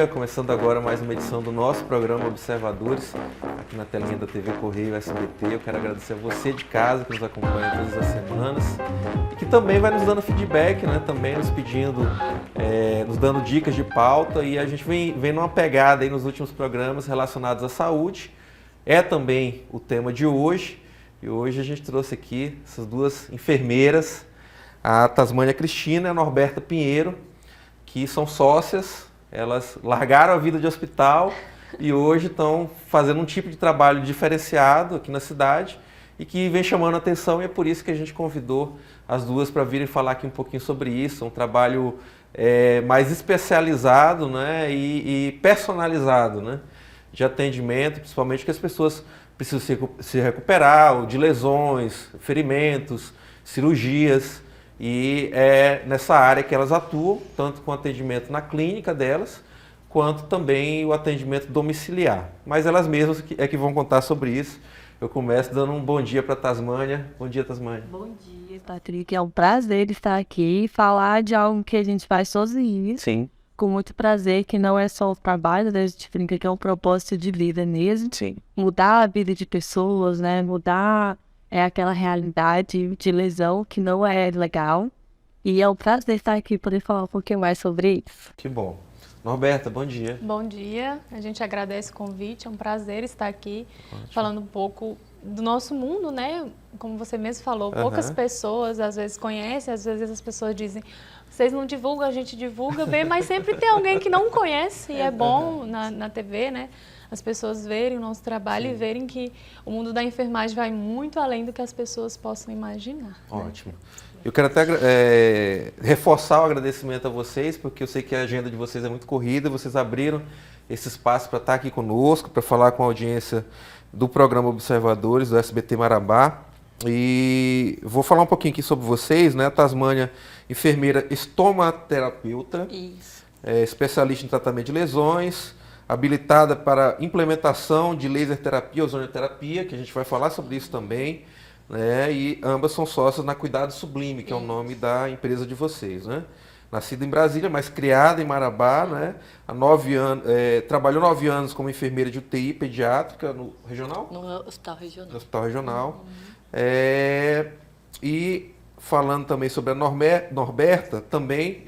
dia, começando agora mais uma edição do nosso programa Observadores, aqui na telinha da TV Correio SBT. Eu quero agradecer a você de casa que nos acompanha todas as semanas e que também vai nos dando feedback, né? Também nos pedindo, nos dando dicas de pauta, e a gente vem numa pegada aí nos últimos programas relacionados à saúde. É também o tema de hoje, e hoje a gente trouxe aqui essas duas enfermeiras, a Tasmânia Cristina e a Norberta Pinheiro, que são sócias. Elas largaram a vida de hospital e hoje estão fazendo um tipo de trabalho diferenciado aqui na cidade e que vem chamando a atenção, e é por isso que a gente convidou as duas para virem falar aqui um pouquinho sobre isso. Um trabalho mais especializado, né, e personalizado, né, de atendimento, principalmente que as pessoas precisam se recuperar de lesões, ferimentos, cirurgias. E é nessa área que elas atuam, tanto com atendimento na clínica delas, quanto também o atendimento domiciliar. Mas elas mesmas é que vão contar sobre isso. Eu começo dando um bom dia para a Tasmânia. Bom dia, Tasmânia. Bom dia, Patrick. É um prazer estar aqui e falar de algo que a gente faz sozinho. Sim. Com muito prazer, que não é só o trabalho, né? A gente brinca que é um propósito de vida mesmo. Sim. Mudar a vida de pessoas, né? Mudar aquela realidade de lesão que não é legal. E é um prazer estar aqui para poder falar um pouquinho mais sobre isso. Que bom. Norberta, bom dia. Bom dia, a gente agradece o convite, é um prazer estar aqui falando um pouco do nosso mundo, né? Como você mesmo falou, poucas pessoas às vezes conhecem, às vezes as pessoas dizem, vocês não divulgam, a gente divulga bem, mas sempre tem alguém que não conhece, e é bom na TV, né? As pessoas verem o nosso trabalho. Sim. E verem que o mundo da enfermagem vai muito além do que as pessoas possam imaginar. Ótimo. Eu quero até reforçar o agradecimento a vocês, porque eu sei que a agenda de vocês é muito corrida. Vocês abriram esse espaço para estar aqui conosco, para falar com a audiência do programa Observadores, do SBT Marabá. E vou falar um pouquinho aqui sobre vocês, né? A Tasmânia, enfermeira estomaterapeuta, especialista em tratamento de lesões, habilitada para implementação de laser terapia, ozonioterapia, que a gente vai falar sobre isso também, né? E ambas são sócias na Cuidado Sublime, que é o nome da empresa de vocês, né? Nascida em Brasília, mas criada em Marabá, né? Há 9 anos, trabalhou 9 anos como enfermeira de UTI pediátrica no regional? No Hospital Regional. No Hospital Regional. E falando também sobre a Norberta, também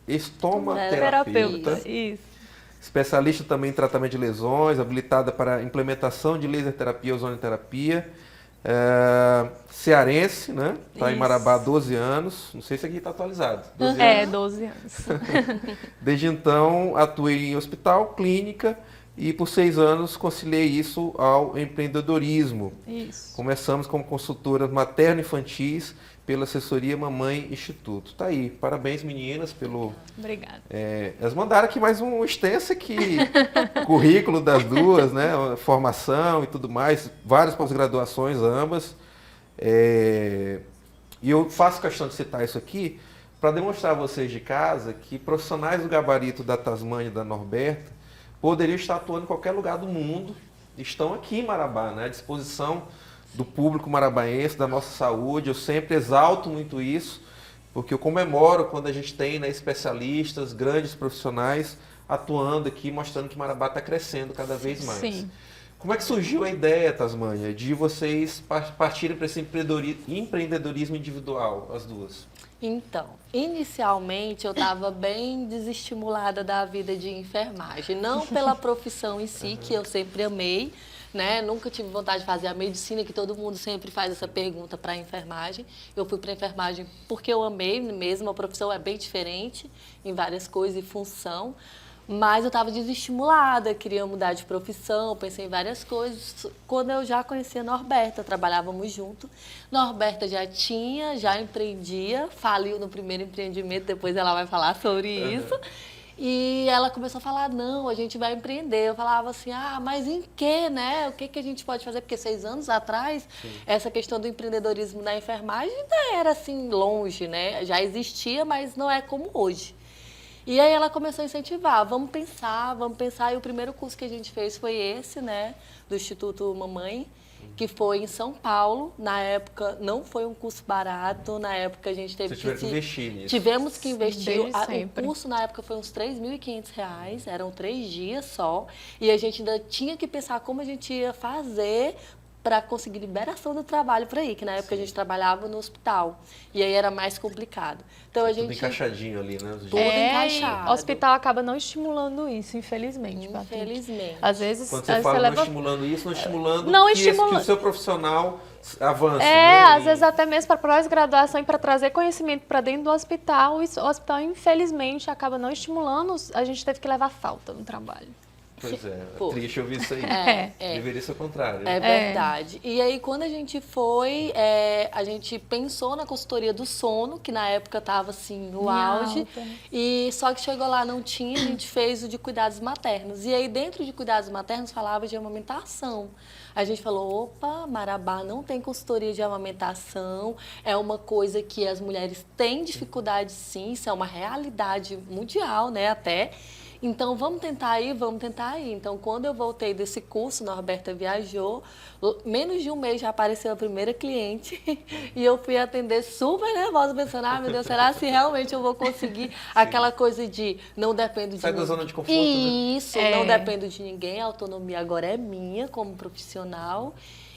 estomaterapeuta. Isso. Especialista também em tratamento de lesões, habilitada para implementação de laser terapia, ozonioterapia. Cearense, né? Está em Marabá há 12 anos. Não sei se aqui está atualizado. 12 anos. 12 anos. Desde então, atuei em hospital, clínica, e por 6 anos conciliei isso ao empreendedorismo. Isso. Começamos como consultoras materno-infantis pela assessoria Mamãe Instituto. Tá aí. Parabéns, meninas, pelo... Obrigada. Elas mandaram aqui mais um extenso aqui, currículo das duas, né? Formação e tudo mais, várias pós-graduações ambas. E eu faço questão de citar isso aqui para demonstrar a vocês de casa que profissionais do gabarito da Tasmânia e da Norberta poderiam estar atuando em qualquer lugar do mundo, estão aqui em Marabá, né? À disposição do público marabaense, da nossa saúde. Eu sempre exalto muito isso, porque eu comemoro quando a gente tem, né, especialistas, grandes profissionais atuando aqui, mostrando que Marabá está crescendo cada vez mais. Sim. Como é que surgiu a ideia, Tasmânia, de vocês partirem para esse empreendedorismo individual, as duas? Então, inicialmente eu estava bem desestimulada da vida de enfermagem, não pela profissão em si, que eu sempre amei, né? Nunca tive vontade de fazer a medicina, que todo mundo sempre faz essa pergunta para a enfermagem. Eu fui para a enfermagem porque eu amei mesmo, a profissão é bem diferente em várias coisas e função, mas eu estava desestimulada, queria mudar de profissão, pensei em várias coisas. Quando eu já conhecia a Norberta, trabalhávamos juntos, Norberta já empreendia, faliu no primeiro empreendimento, depois ela vai falar sobre isso. E ela começou a falar, não, a gente vai empreender. Eu falava assim, mas em quê, né? O que a gente pode fazer? Porque 6 anos atrás, essa questão do empreendedorismo na enfermagem ainda era assim, longe, né? Já existia, mas não é como hoje. E aí ela começou a incentivar, vamos pensar. E o primeiro curso que a gente fez foi esse, né, do Instituto Mamãe, que foi em São Paulo. Na época não foi um curso barato, na época a gente teve que investir nisso. Tivemos que investir. Sempre. O curso na época foi uns R$3.500, eram 3 dias só. E a gente ainda tinha que pensar como a gente ia fazer para conseguir liberação do trabalho para ir, que na época a gente trabalhava no hospital. E aí era mais complicado. Então a gente... Tudo encaixadinho ali, né? Tudo encaixado. O hospital acaba não estimulando isso, infelizmente. Infelizmente. Às vezes Quando você fala leva... não estimulando isso, não estimulando Não que estimula... o seu profissional avance. né? Às vezes até mesmo para pós-graduação e para trazer conhecimento para dentro do hospital. O hospital, infelizmente, acaba não estimulando. A gente teve que levar falta no trabalho. Pois é, Pô. triste ouvir isso aí. Deveria ser o contrário. É verdade. E aí, quando a gente foi, a gente pensou na consultoria do sono, que na época estava assim, no auge. E só que chegou lá, não tinha, a gente fez o de cuidados maternos. E aí, dentro de cuidados maternos, falava de amamentação. A gente falou, opa, Marabá não tem consultoria de amamentação, é uma coisa que as mulheres têm dificuldade sim, isso é uma realidade mundial, né, até. Então, vamos tentar ir. Então, quando eu voltei desse curso, Norberta viajou, menos de um mês já apareceu a primeira cliente e eu fui atender super nervosa, pensando, meu Deus, será se realmente eu vou conseguir aquela coisa de não dependo de Sai da zona de conforto, né? Isso, não dependo de ninguém, a autonomia agora é minha como profissional.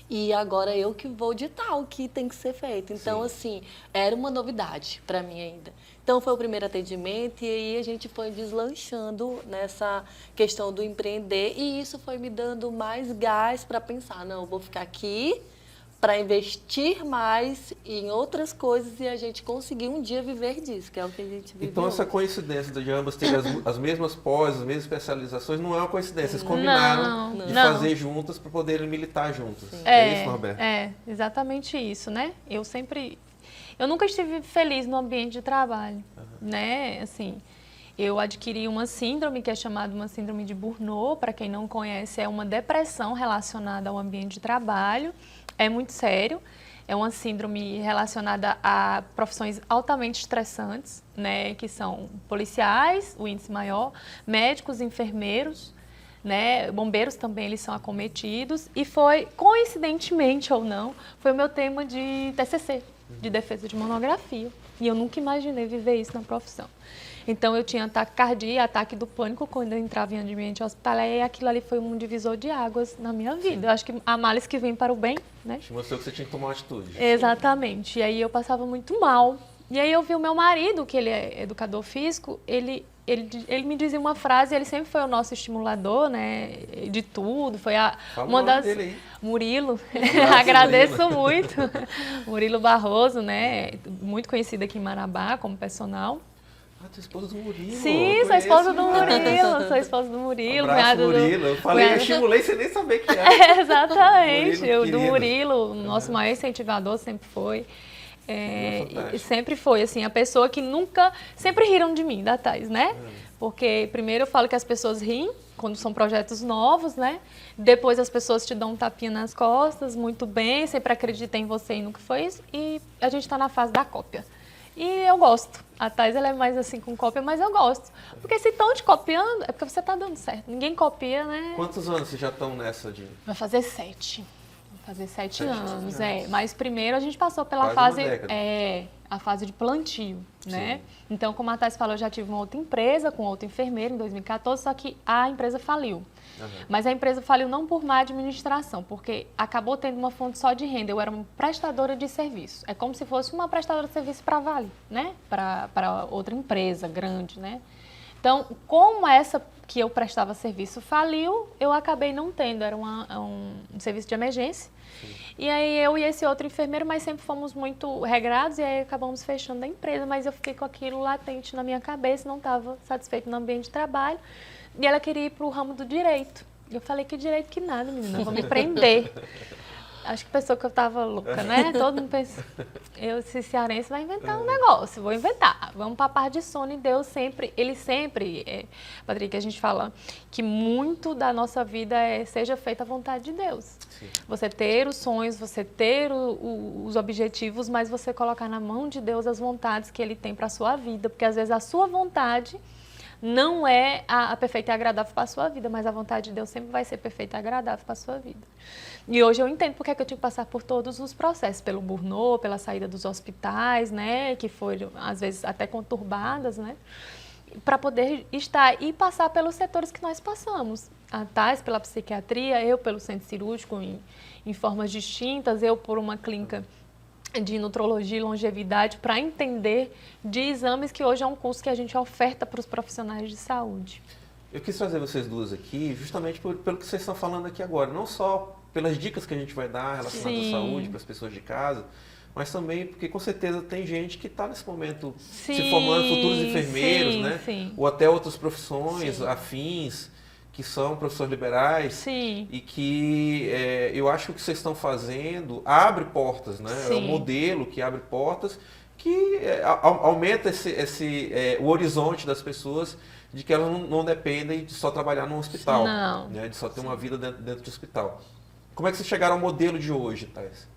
E agora eu que vou ditar o que tem que ser feito. Então, assim, era uma novidade para mim ainda. Então, foi o primeiro atendimento e aí a gente foi deslanchando nessa questão do empreender. E isso foi me dando mais gás para pensar, não, eu vou ficar aqui para investir mais em outras coisas e a gente conseguir um dia viver disso, que é o que a gente vive Então, essa hoje. coincidência de ambas terem as mesmas pós, as mesmas especializações, não é uma coincidência. Vocês combinaram de fazer juntas para poderem militar juntas. É isso, Norberto? Exatamente isso, né? Eu nunca estive feliz no ambiente de trabalho, né? Assim, eu adquiri uma síndrome que é chamada uma síndrome de Burnout. Para quem não conhece, é uma depressão relacionada ao ambiente de trabalho. É muito sério. É uma síndrome relacionada a profissões altamente estressantes, né? Que são policiais, o índice maior, médicos, enfermeiros, né? Bombeiros também, eles são acometidos. E foi, coincidentemente ou não, foi o meu tema de TCC, de defesa de monografia. E eu nunca imaginei viver isso na profissão. Então, eu tinha ataque cardíaco, ataque do pânico quando eu entrava em ambiente hospitalar, e aquilo ali foi um divisor de águas na minha vida. Eu acho que há males que vêm para o bem, né? Te mostrou que você tinha que tomar uma atitude. Exatamente. E aí eu passava muito mal. E aí eu vi o meu marido, que ele é educador físico, ele me dizia uma frase, ele sempre foi o nosso estimulador, né, de tudo, foi uma das... Dele aí. Murilo, agradeço muito. Murilo Barroso, né, muito conhecido aqui em Marabá como personal. Tua esposa do Murilo. Sim, sou esposa do Murilo, sou esposa do Murilo. Abraço, Murilo. Eu falei, eu estimulei sem nem saber que era. Exatamente, Murilo, do Murilo, o nosso maior incentivador sempre foi. E sempre foi, assim, a pessoa que nunca... Sempre riram de mim, da Thais, né? Porque, primeiro, eu falo que as pessoas riem quando são projetos novos, né? Depois, as pessoas te dão um tapinha nas costas, muito bem, sempre acredita em você e nunca foi isso. E a gente está na fase da cópia. E eu gosto. A Thais, ela é mais assim com cópia, mas eu gosto. Porque se estão te copiando, é porque você está dando certo. Ninguém copia, né? Quantos anos vocês já estão nessa de... Vai fazer 7. Fazer 7 anos, Mas primeiro a gente passou pela Quase a fase de plantio, né? Então, como a Thais falou, eu já tive uma outra empresa com outro enfermeiro em 2014, só que a empresa faliu. Mas a empresa faliu não por má administração, porque acabou tendo uma fonte só de renda. Eu era uma prestadora de serviço. É como se fosse uma prestadora de serviço para a Vale, né? Para outra empresa grande, né? Então, como essa que eu prestava serviço faliu, eu acabei não tendo. Era um serviço de emergência. E aí eu e esse outro enfermeiro, mas sempre fomos muito regrados e aí acabamos fechando a empresa. Mas eu fiquei com aquilo latente na minha cabeça, não estava satisfeito no ambiente de trabalho. E ela queria ir para o ramo do direito. Eu falei, que direito que nada, menina, eu vou me prender. Acho que pensou que eu estava louca, né? Todo mundo pensa, esse cearense vai inventar um negócio, vou inventar. Vamos para a parte de sono e Deus sempre, Patrick, a gente fala que muito da nossa vida seja feita à vontade de Deus. Sim. Você ter os sonhos, você ter os objetivos, mas você colocar na mão de Deus as vontades que Ele tem para a sua vida, porque às vezes a sua vontade não é a perfeita e agradável para a sua vida, mas a vontade de Deus sempre vai ser perfeita e agradável para a sua vida. E hoje eu entendo porque é que eu tive que passar por todos os processos, pelo burnout, pela saída dos hospitais, né, que foram às vezes até conturbadas, né, para poder estar e passar pelos setores que nós passamos. A Thais pela psiquiatria, eu pelo centro cirúrgico em formas distintas, eu por uma clínica de nutrologia e longevidade, para entender de exames que hoje é um curso que a gente oferta para os profissionais de saúde. Eu quis trazer vocês duas aqui justamente pelo que vocês estão falando aqui agora, não só pelas dicas que a gente vai dar relacionadas à saúde para as pessoas de casa, mas também porque com certeza tem gente que está nesse momento se formando, futuros enfermeiros, né? Ou até outras profissões afins, que são profissões liberais, e que eu acho que o que vocês estão fazendo abre portas, né? É um modelo que abre portas, que aumenta o horizonte das pessoas, de que elas não dependem de só trabalhar num hospital, né? De só ter uma vida dentro de hospital. Como é que vocês chegaram ao modelo de hoje, Thais?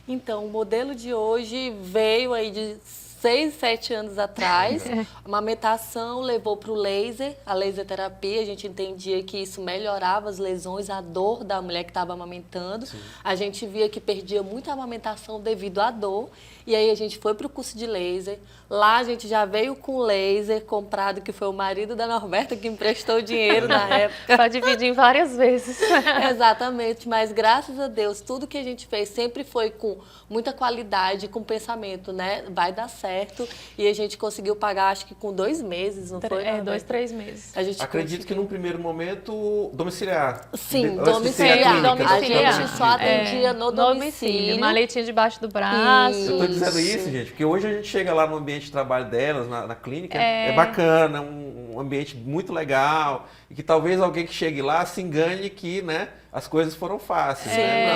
Então, o modelo de hoje veio aí de 6, 7 anos atrás. A amamentação levou para o laser, a laser terapia. A gente entendia que isso melhorava as lesões, a dor da mulher que estava amamentando. A gente via que perdia muita amamentação devido à dor. E aí a gente foi para o curso de laser. Lá a gente já veio com laser comprado, que foi o marido da Norberta que emprestou o dinheiro na época. Para dividir várias vezes. Exatamente, mas graças a Deus, tudo que a gente fez sempre foi com muita qualidade, com pensamento, né? Vai dar certo. E a gente conseguiu pagar, acho que com 2 meses, não foi? 2, 3 meses. A gente acredito que num primeiro momento, domiciliar. Sim, domiciliar. A gente só atendia no domicílio. Maletinha debaixo do braço. Eu estou dizendo isso, gente, porque hoje a gente chega lá no ambiente de trabalho delas, na clínica, é bacana, um ambiente muito legal, e que talvez alguém que chegue lá se engane que, né, as coisas foram fáceis. Né?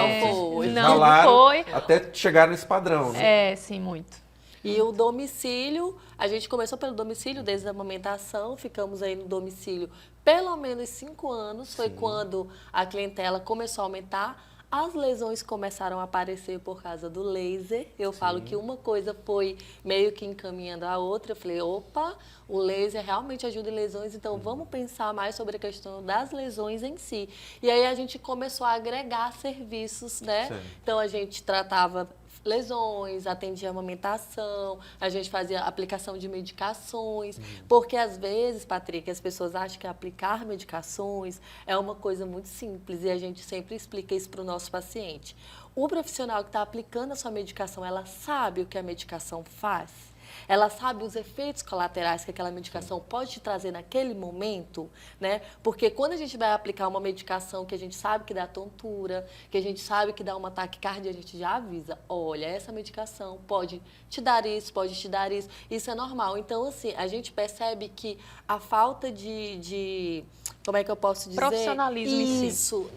Não foi. Até chegar nesse padrão. Né? Sim, muito. E o domicílio, a gente começou pelo domicílio desde a amamentação, ficamos aí no domicílio pelo menos 5 anos, foi quando a clientela começou a aumentar. As lesões começaram a aparecer por causa do laser. Eu falo que uma coisa foi meio que encaminhando a outra. Eu falei, opa, o laser realmente ajuda em lesões, então vamos pensar mais sobre a questão das lesões em si. E aí a gente começou a agregar serviços, né? Então a gente tratava lesões, atendia a amamentação, a gente fazia aplicação de medicações, porque às vezes, Patrick, as pessoas acham que aplicar medicações é uma coisa muito simples e a gente sempre explica isso para o nosso paciente. O profissional que está aplicando a sua medicação, ela sabe o que a medicação faz? Ela sabe os efeitos colaterais que aquela medicação pode te trazer naquele momento, né? Porque quando a gente vai aplicar uma medicação que a gente sabe que dá tontura, que a gente sabe que dá uma taquicardia, a gente já avisa, olha, essa medicação pode te dar isso, pode te dar isso. Isso é normal. Então, assim, a gente percebe que a falta de como é que eu posso dizer? Profissionalismo em si. Isso.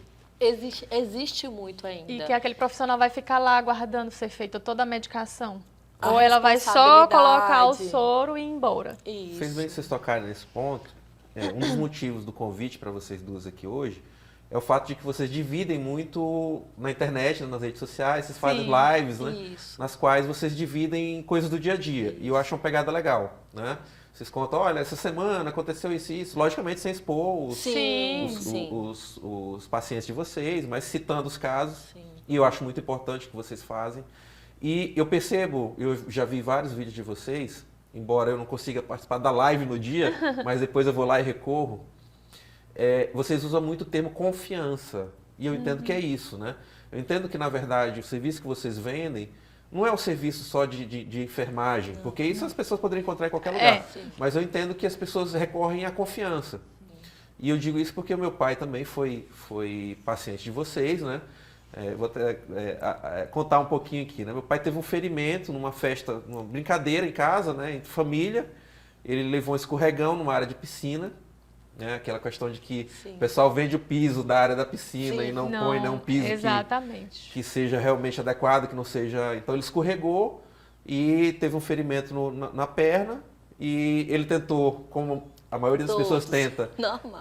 Existe muito ainda. E que aquele profissional vai ficar lá aguardando ser feita toda a medicação. Ou ela vai só colocar o soro e ir embora. Isso. Fez bem vocês tocarem nesse ponto. Um dos motivos do convite para vocês duas aqui hoje é o fato de que vocês dividem muito na internet, nas redes sociais, vocês fazem lives, né? Nas quais vocês dividem coisas do dia a dia. E eu acho uma pegada legal, né? Vocês contam, olha, essa semana aconteceu isso e isso, logicamente sem expor os pacientes de vocês, mas citando os casos. E eu acho muito importante o que vocês fazem. E eu percebo, eu já vi vários vídeos de vocês, embora eu não consiga participar da live no dia, mas depois eu vou lá e recorro. Vocês usam muito o termo confiança, e eu entendo que é isso, né? Eu entendo que, na verdade, o serviço que vocês vendem não é um serviço só de enfermagem, porque isso as pessoas poderiam encontrar em qualquer lugar. Mas eu entendo que as pessoas recorrem à confiança. E eu digo isso porque o meu pai também foi paciente de vocês, né? Vou até, contar um pouquinho aqui, né? Meu pai teve um ferimento numa festa, numa brincadeira em casa, né? Entre família. Ele levou um escorregão numa área de piscina, né? Aquela questão de que o pessoal vende o piso da área da piscina e não põe um piso que seja realmente adequado, que não seja... Então ele escorregou e teve um ferimento na perna e ele tentou, como a maioria das pessoas tenta,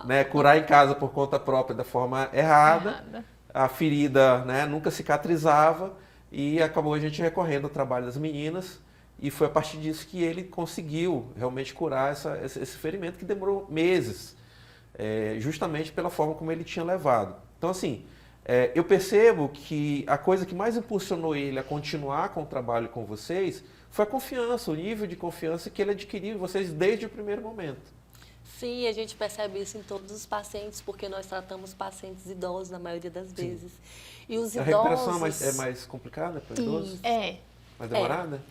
né? Curar em casa por conta própria da forma errada. A ferida, né, nunca cicatrizava e acabou a gente recorrendo ao trabalho das meninas E foi a partir disso que ele conseguiu realmente curar esse ferimento que demorou meses, justamente pela forma como ele tinha levado. Então, assim, eu percebo que a coisa que mais impulsionou ele a continuar com o trabalho com vocês foi a confiança, o nível de confiança que ele adquiriu em vocês desde o primeiro momento. Sim, a gente percebe isso em todos os pacientes, porque nós tratamos pacientes idosos na maioria das vezes. E os A idosos... recuperação é mais complicada para idosos? Mais demorada?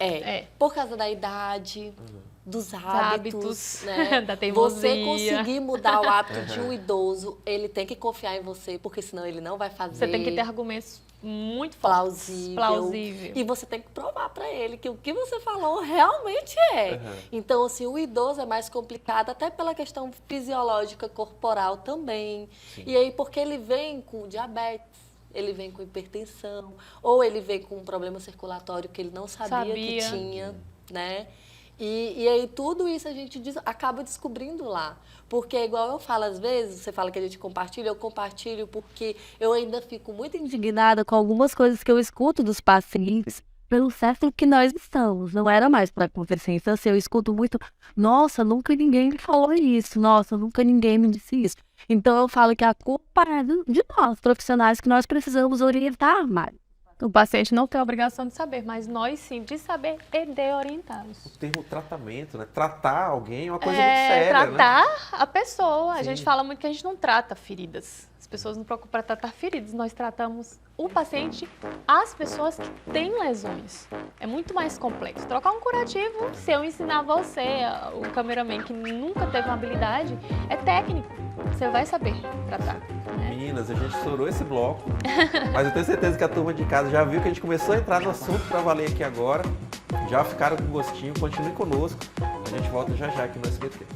Por causa da idade, dos hábitos, né? Da teimosia. Você conseguir mudar o hábito de um idoso, ele tem que confiar em você, porque senão ele não vai fazer. Você tem que ter argumentos muito fortes. Plausível. E você tem que provar para ele que o que você falou realmente é. Então, assim, o idoso é mais complicado, até pela questão fisiológica corporal também. Sim. E aí, porque ele vem com diabetes, ele vem com hipertensão, ou ele vem com um problema circulatório que ele não sabia que tinha, né? E aí tudo isso a gente acaba descobrindo lá. Porque, igual eu falo, às vezes, você fala que a gente compartilha, eu compartilho porque eu ainda fico muito indignada com algumas coisas que eu escuto dos pacientes pelo século que nós estamos. Não era mais para acontecer. Então, assim, eu escuto muito, nossa, nunca ninguém me falou isso, nossa, nunca ninguém me disse isso. Então, eu falo que a culpa é de nós, profissionais, que nós precisamos orientar mais. O paciente não tem a obrigação de saber, mas nós sim, de saber e de orientá-los. O termo tratamento, né? Tratar alguém é uma coisa muito séria, tratar né? a pessoa. Sim. A gente fala muito que a gente não trata feridas. As pessoas não preocupam para tratar feridas. Nós tratamos o paciente, as pessoas que têm lesões. É muito mais complexo. Trocar um curativo, se eu ensinar você, o cameraman que nunca teve uma habilidade, é técnico. Você vai saber tratar. Né? Meninas, a gente estourou esse bloco, mas eu tenho certeza que a turma de casa já viu que a gente começou a entrar no assunto para valer aqui agora. Já ficaram com gostinho, continue conosco. A gente volta já aqui no SBT.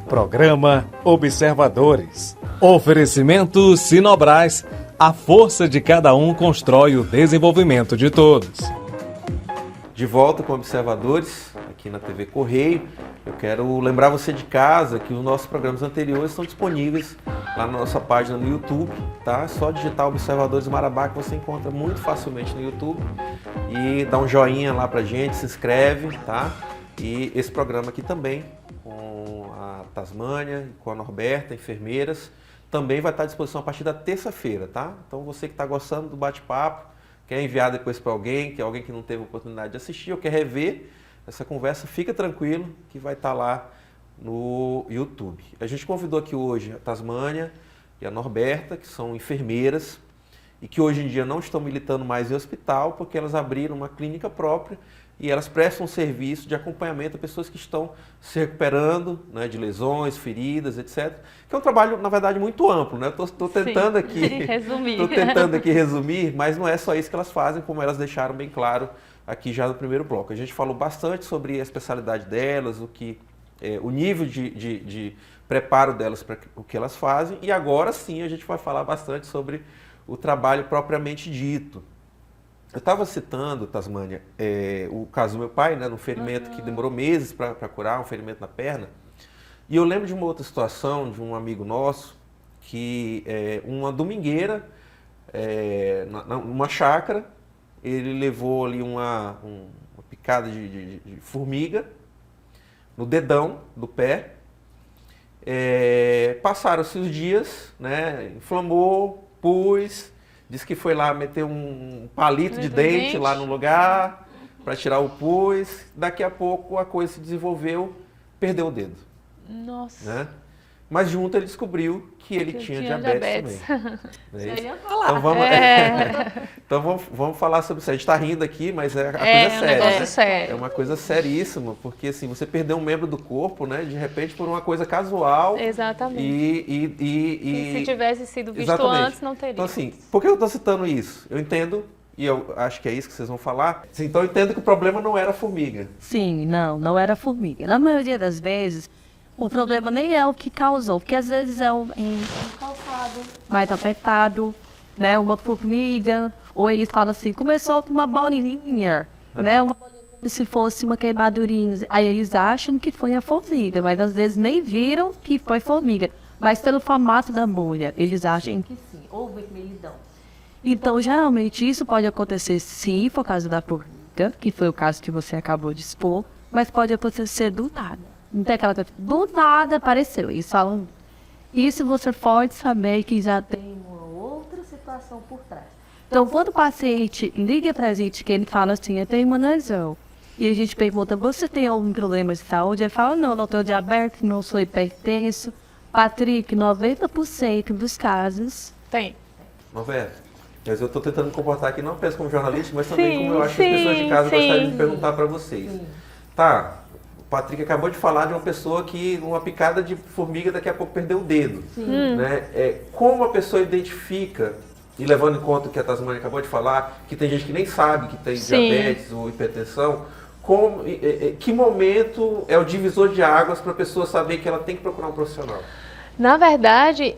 Programa Observadores. Oferecimento Sinobras. A força de cada um constrói o desenvolvimento de todos. De volta com Observadores, aqui na TV Correio. Eu quero lembrar você de casa que os nossos programas anteriores estão disponíveis lá na nossa página no YouTube, tá? É só digitar Observadores Marabá que você encontra muito facilmente no YouTube. E dá um joinha lá pra gente, se inscreve, tá? E esse programa aqui também, com a Tasmânia, com a Norberta, enfermeiras, também vai estar à disposição a partir da terça-feira, tá? Então você que está gostando do bate-papo, quer enviar depois para alguém, que é alguém que não teve oportunidade de assistir ou quer rever essa conversa, fica tranquilo que vai estar lá no YouTube. A gente convidou aqui hoje a Tasmânia e a Norberta, que são enfermeiras e que hoje em dia não estão militando mais em hospital porque elas abriram uma clínica própria e elas prestam um serviço de acompanhamento a pessoas que estão se recuperando, né, de lesões, feridas, etc. Que é um trabalho, na verdade, muito amplo, né? Estou tentando aqui resumir. Estou tentando aqui resumir, mas não é só isso que elas fazem, como elas deixaram bem claro aqui já no primeiro bloco. A gente falou bastante sobre a especialidade delas, o nível de preparo delas para o que elas fazem, e agora sim a gente vai falar bastante sobre o trabalho propriamente dito. Eu estava citando, Tasmânia, o caso do meu pai, né, num ferimento que demorou meses para curar, um ferimento na perna. E eu lembro de uma outra situação de um amigo nosso, que uma domingueira, numa chácara, ele levou ali uma picada de formiga no dedão do pé. Passaram-se os dias, né, inflamou, pus. Disse que foi lá meter um palito de dente lá no lugar para tirar o pus. Daqui a pouco a coisa se desenvolveu, perdeu o dedo. Nossa. Né? Mas junto ele descobriu que ele tinha diabetes também. Eu ia falar. Então vamos falar sobre isso. A gente está rindo aqui, mas a coisa É séria. um negócio né? sério. É uma coisa seríssima, porque assim, você perdeu um membro do corpo, né? De repente por uma coisa casual. Exatamente. E se tivesse sido visto exatamente. antes, não teria. Então assim, por que eu estou citando isso? Eu entendo, e eu acho que é isso que vocês vão falar. Então eu entendo que o problema não era a formiga. Sim, não era formiga. Na maioria das vezes, o problema nem é o que causou, porque às vezes é um calçado mais apertado, né, uma formiga, ou eles falam assim, começou com uma bolinha, né, uma bolinha como se fosse uma queimadurinha. Aí eles acham que foi a formiga, mas às vezes nem viram que foi formiga. Mas pelo formato da bolha, eles acham que sim, ou vermelhidão. Então, geralmente, isso pode acontecer sim, por causa da formiga. física, que foi o caso que você acabou de expor, mas pode acontecer do nada. Não tem aquela coisa, do nada apareceu. Eles falam, isso você pode saber que já tem uma outra situação por trás. Então, quando o paciente liga para a gente, que ele fala assim, eu tenho uma lesão, e a gente pergunta, você tem algum problema de saúde? Ele fala, não tenho diabetes, não sou hipertenso. Patrick, 90% dos casos... Tem. Roberto, mas eu estou tentando me comportar aqui não apenas como jornalista, mas também como eu acho que as pessoas de casa gostariam de perguntar para vocês. Tá, o Patrick acabou de falar de uma pessoa que, uma picada de formiga, daqui a pouco perdeu o dedo. Né? Como a pessoa identifica, e levando em conta o que a Tasmânia acabou de falar, que tem gente que nem sabe que tem diabetes ou hipertensão, que momento é o divisor de águas para a pessoa saber que ela tem que procurar um profissional? Na verdade,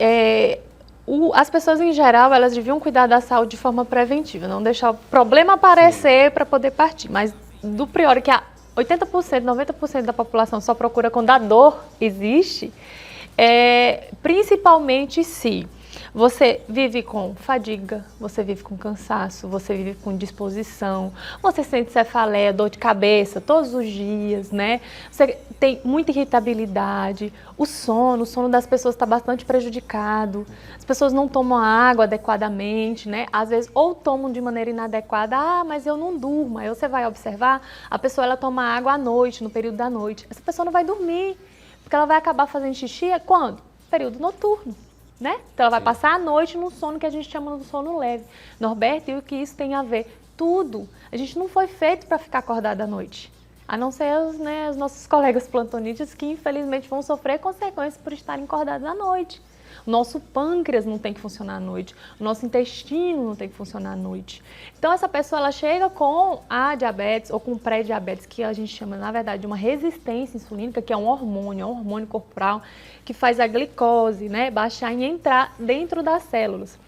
as pessoas em geral, elas deviam cuidar da saúde de forma preventiva, não deixar o problema aparecer para poder partir. Mas do priori que 80%, 90% da população só procura quando a dor existe, principalmente se você vive com fadiga, você vive com cansaço, você vive com indisposição, você sente cefaleia, dor de cabeça todos os dias, né? Você tem muita irritabilidade, o sono das pessoas está bastante prejudicado, as pessoas não tomam água adequadamente, né? Às vezes ou tomam de maneira inadequada, mas eu não durmo. Aí você vai observar, a pessoa ela toma água à noite, no período da noite. Essa pessoa não vai dormir, porque ela vai acabar fazendo xixi quando? Período noturno. Né? Então ela vai passar a noite num sono que a gente chama de sono leve. Norberto, e o que isso tem a ver? Tudo. A gente não foi feito para ficar acordado à noite. A não ser os nossos colegas plantonistas que infelizmente vão sofrer consequências por estarem acordados à noite. O nosso pâncreas não tem que funcionar à noite, o nosso intestino não tem que funcionar à noite. Então essa pessoa ela chega com a diabetes ou com pré-diabetes, que a gente chama na verdade de uma resistência insulínica, que é um hormônio corporal que faz a glicose, né, baixar e entrar dentro das células.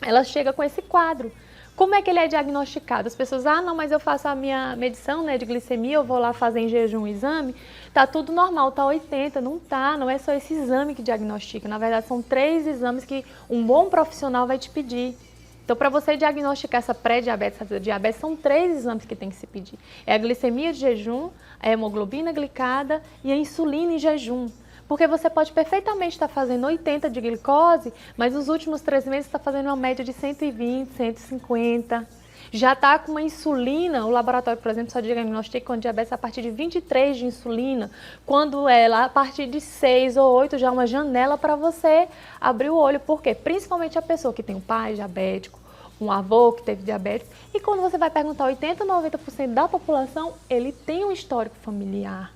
Ela chega com esse quadro. Como é que ele é diagnosticado? As pessoas, não, mas eu faço a minha medição, né, de glicemia, eu vou lá fazer em jejum o exame, tá tudo normal, tá 80, não é só esse exame que diagnostica, na verdade são 3 exames que um bom profissional vai te pedir. Então, para você diagnosticar essa pré-diabetes, essa diabetes, são 3 exames que tem que se pedir. É a glicemia de jejum, a hemoglobina glicada e a insulina em jejum. Porque você pode perfeitamente estar fazendo 80 de glicose, mas nos últimos 3 meses está fazendo uma média de 120, 150. Já está com uma insulina, o laboratório, por exemplo, só diagnostica com diabetes a partir de 23 de insulina, quando ela, a partir de 6 ou 8, já é uma janela para você abrir o olho. Por quê? Principalmente a pessoa que tem um pai diabético, um avô que teve diabetes, e quando você vai perguntar 80, 90% da população, ele tem um histórico familiar.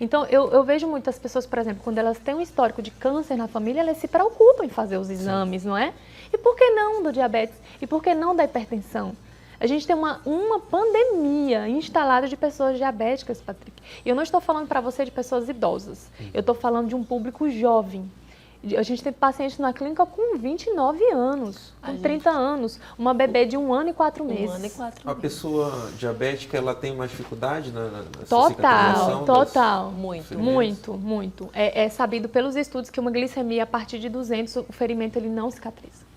Então, eu vejo muitas pessoas, por exemplo, quando elas têm um histórico de câncer na família, elas se preocupam em fazer os exames, não é? E por que não do diabetes? E por que não da hipertensão? A gente tem uma pandemia instalada de pessoas diabéticas, Patrick. E eu não estou falando para você de pessoas idosas. Eu estou falando de um público jovem. A gente tem pacientes na clínica com 29 anos, com 30 anos. Uma bebê de 1 ano e 4 meses. 1 ano e 4 meses. A pessoa diabética, ela tem mais dificuldade na cicatrização? Total. Muito. É sabido pelos estudos que uma glicemia a partir de 200, o ferimento ele não cicatriza.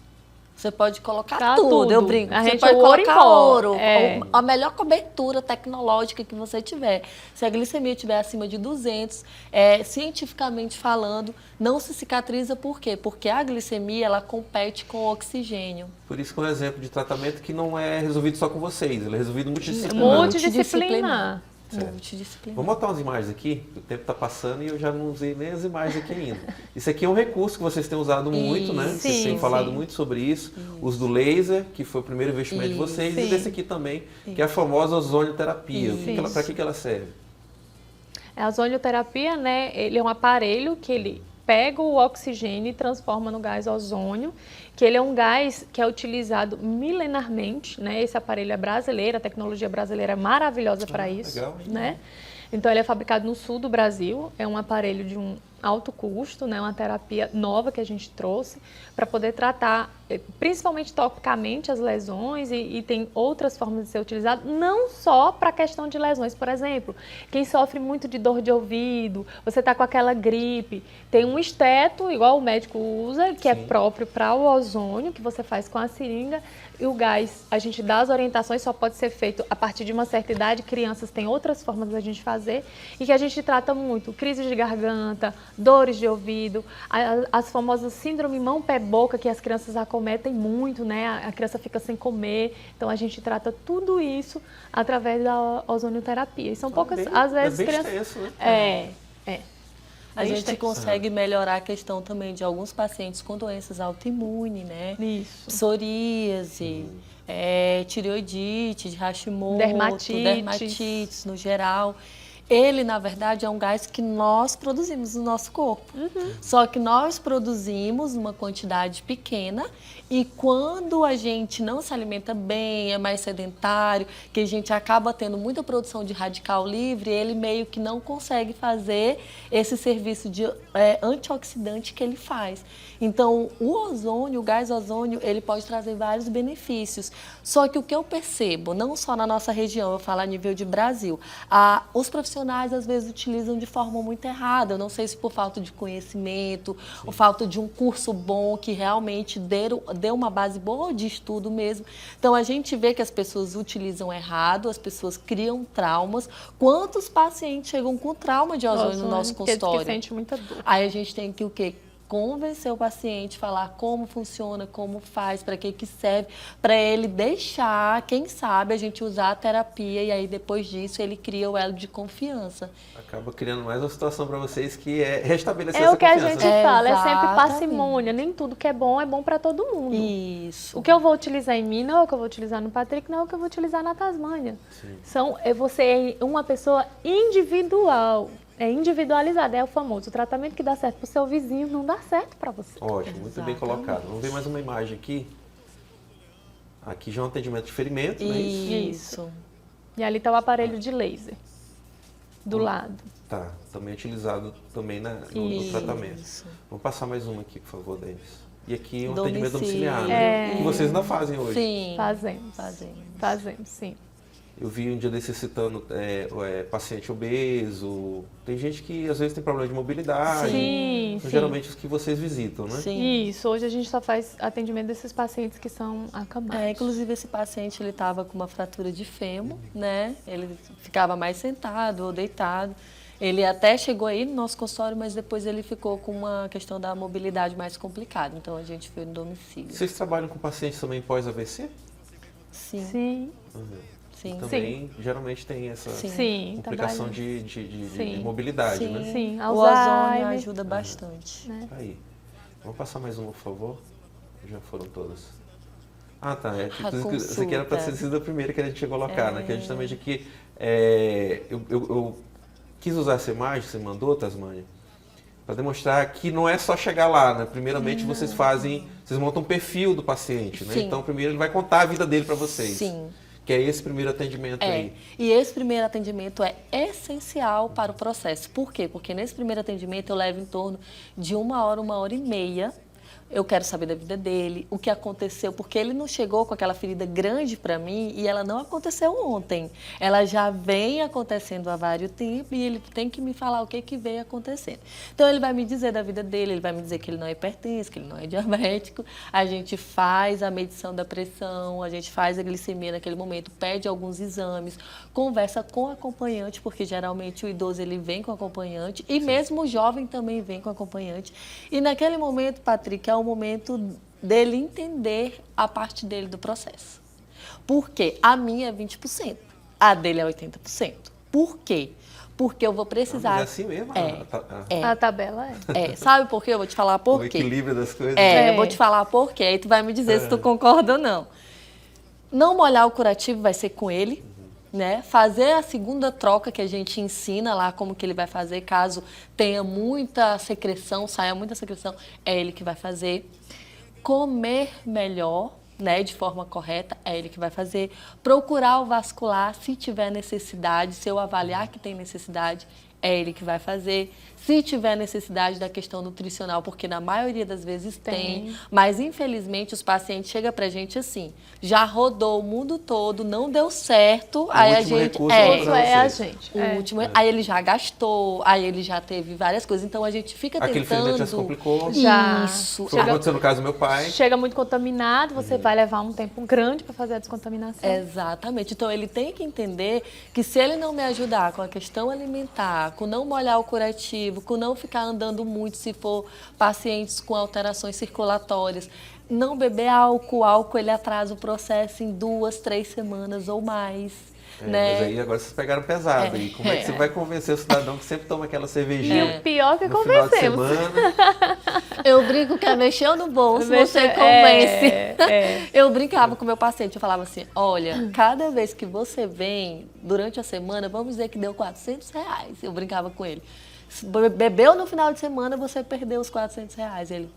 Você pode colocar Tá tudo, eu tudo. brinco. A Você gente pode ouro em colocar pó. ouro, É. a melhor cobertura tecnológica que você tiver. Se a glicemia estiver acima de 200, cientificamente falando, não se cicatriza. Por quê? Porque a glicemia, ela compete com o oxigênio. Por isso que é um exemplo de tratamento que não é resolvido só com vocês, ele é resolvido multidisciplinar. Multidisciplinar. Multidisciplinar. Vamos botar umas imagens aqui, o tempo está passando e eu já não usei nem as imagens aqui ainda. Isso aqui é um recurso que vocês têm usado muito, né? Vocês têm falado muito sobre isso. Os do laser, que foi o primeiro investimento de vocês, e desse aqui também, que é a famosa ozonioterapia. Para que ela serve? A ozonioterapia, né, ele é um aparelho que ele pega o oxigênio e transforma no gás ozônio, que ele é um gás que é utilizado milenarmente, né? Esse aparelho é brasileiro, a tecnologia brasileira é maravilhosa para isso, legal. né? Então ele é fabricado no sul do Brasil, é um aparelho de alto custo, né? Uma terapia nova que a gente trouxe para poder tratar, principalmente topicamente, as lesões e tem outras formas de ser utilizado, não só para a questão de lesões. Por exemplo, quem sofre muito de dor de ouvido, você está com aquela gripe, tem um esteto, igual o médico usa, que é próprio para o ozônio, que você faz com a seringa, e o gás, a gente dá as orientações, só pode ser feito a partir de uma certa idade, crianças têm outras formas da gente fazer, e que a gente trata muito, crises de garganta, dores de ouvido, as famosas síndrome mão-pé-boca, que as crianças acometem muito, né? A criança fica sem comer, então a gente trata tudo isso através da ozonioterapia. E são poucas, às vezes, bem crianças... extenso, né? A gente consegue melhorar a questão também de alguns pacientes com doenças autoimunes, né? Isso. Psoríase, tireoidite, de Hashimoto, dermatites no geral. Ele, na verdade, é um gás que nós produzimos no nosso corpo. Só que nós produzimos uma quantidade pequena e quando a gente não se alimenta bem, é mais sedentário, que a gente acaba tendo muita produção de radical livre, ele meio que não consegue fazer esse serviço de antioxidante que ele faz. Então, o ozônio, o gás ozônio, ele pode trazer vários benefícios. Só que o que eu percebo, não só na nossa região, eu falo a nível de Brasil, os profissionais às vezes utilizam de forma muito errada. Eu não sei se por falta de conhecimento, ou falta de um curso bom que realmente dê uma base boa de estudo mesmo. Então, a gente vê que as pessoas utilizam errado, as pessoas criam traumas. Quantos pacientes chegam com trauma de ozônio no nosso consultório? Que sente muita dor. Aí a gente tem que o quê? Convencer o paciente, falar como funciona, como faz, para que serve, para ele deixar, quem sabe, a gente usar a terapia e aí depois disso ele cria o elo de confiança. Acaba criando mais uma situação para vocês que é restabelecer É essa o que a confiança. gente fala, é sempre Exatamente. parcimônia, nem tudo que é bom para todo mundo. Isso. O que eu vou utilizar em mim não é o que eu vou utilizar no Patrick, não é o que eu vou utilizar na Tasmânia. Você é uma pessoa individual. É individualizado, é o famoso. O tratamento que dá certo para o seu vizinho não dá certo para você. Ótimo, muito bem colocado. Vamos ver mais uma imagem aqui. Aqui já é um atendimento de ferimento, não é isso? Isso. E ali está o aparelho de laser, do lado. Tá, também utilizado também no tratamento. Vamos passar mais uma aqui, por favor, Denis. E aqui um atendimento domiciliar, né? Que vocês ainda fazem hoje. Sim. Fazemos, sim. Eu vi um dia desses citando paciente obeso. Tem gente que às vezes tem problema de mobilidade. Sim, São geralmente os que vocês visitam, né? Sim. Isso, hoje a gente só faz atendimento desses pacientes que são acamados. Inclusive esse paciente ele estava com uma fratura de fêmur, né? Ele ficava mais sentado ou deitado. Ele até chegou aí no nosso consultório, mas depois ele ficou com uma questão da mobilidade mais complicada. Então a gente foi no domicílio. Vocês trabalham com pacientes também pós-AVC? Sim. Sim. Sim. Também geralmente tem essa complicação de mobilidade, Sim. né? Sim, O Alzheimer. ozônio ajuda bastante. Né? Aí. Vamos passar mais uma, por favor? Já foram todas. Ah, tá. Isso aqui era para ter sido a primeira que a gente ia colocar, né? Que a gente também aqui. Eu quis usar essa imagem que você mandou, Tasmânia, para demonstrar que não é só chegar lá, né? Primeiramente vocês montam um perfil do paciente, né? Sim. Então primeiro ele vai contar a vida dele para vocês. Sim. Que é esse primeiro atendimento aí. E esse primeiro atendimento é essencial para o processo. Por quê? Porque nesse primeiro atendimento eu levo em torno de 1 hora e meia. Eu quero saber da vida dele, o que aconteceu, porque ele não chegou com aquela ferida grande para mim e ela não aconteceu ontem. Ela já vem acontecendo há vários tempos e ele tem que me falar o que veio acontecendo. Então ele vai me dizer da vida dele, ele vai me dizer que ele não é hipertenso, que ele não é diabético. A gente faz a medição da pressão, a gente faz a glicemia naquele momento, pede alguns exames, conversa com o acompanhante, porque geralmente o idoso ele vem com acompanhante e mesmo o jovem também vem com acompanhante. E naquele momento, Patrick, é o momento dele entender a parte dele do processo. Por quê? A minha é 20%, a dele é 80%. Por quê? Porque eu vou precisar... Mas é assim mesmo? A tabela Sabe por quê? Eu vou te falar por O quê. equilíbrio das coisas. Eu vou te falar por quê. Aí tu vai me dizer se tu concorda ou não. Não molhar o curativo vai ser com ele. Né? Fazer a segunda troca que a gente ensina lá, como que ele vai fazer, caso tenha muita secreção, saia muita secreção, é ele que vai fazer. Comer melhor, né, de forma correta, é ele que vai fazer. Procurar o vascular, se tiver necessidade, se eu avaliar que tem necessidade, é ele que vai fazer. Se tiver necessidade da questão nutricional, porque na maioria das vezes tem, mas infelizmente os pacientes chegam pra gente assim, já rodou o mundo todo, não deu certo, aí a gente... O último, aí ele já gastou, aí ele já teve várias coisas, então a gente fica aquele tentando... já se complicou. Isso. Foi o que aconteceu no caso do meu pai. Chega muito contaminado, você vai levar um tempo grande para fazer a descontaminação. Exatamente. Então, ele tem que entender que se ele não me ajudar com a questão alimentar, com não molhar o curativo, com não ficar andando muito se for pacientes com alterações circulatórias, não beber álcool. Álcool, ele atrasa o processo em 2, 3 semanas ou mais. Né? Mas aí agora vocês pegaram pesado. E como é que você vai convencer o cidadão que sempre toma aquela cervejinha? E o pior que no final de convencemos. semana? Eu brinco que é mexer no bolso, você convence. Eu brincava com o meu paciente, eu falava assim, olha, cada vez que você vem, durante a semana, vamos dizer que deu R$400. Eu brincava com ele. Bebeu no final de semana, você perdeu os R$400. Ele...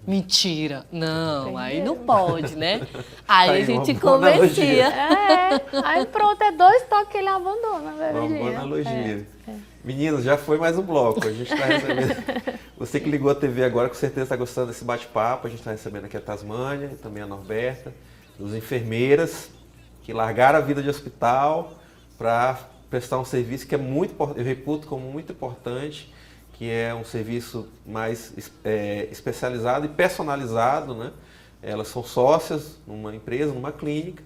Mentira. Não, aí não pode, né? Aí a gente convencia. Aí pronto, é 2 toques que ele abandona. Uma boa analogia. Meninos, já foi mais um bloco. A gente está recebendo... Você que ligou a TV agora, com certeza está gostando desse bate-papo. A gente está recebendo aqui a Tasmânia e também a Norberta, as enfermeiras que largaram a vida de hospital para prestar um serviço que é muito, eu reputo como muito importante, que é um serviço mais especializado e personalizado, né? Elas são sócias numa empresa, numa clínica,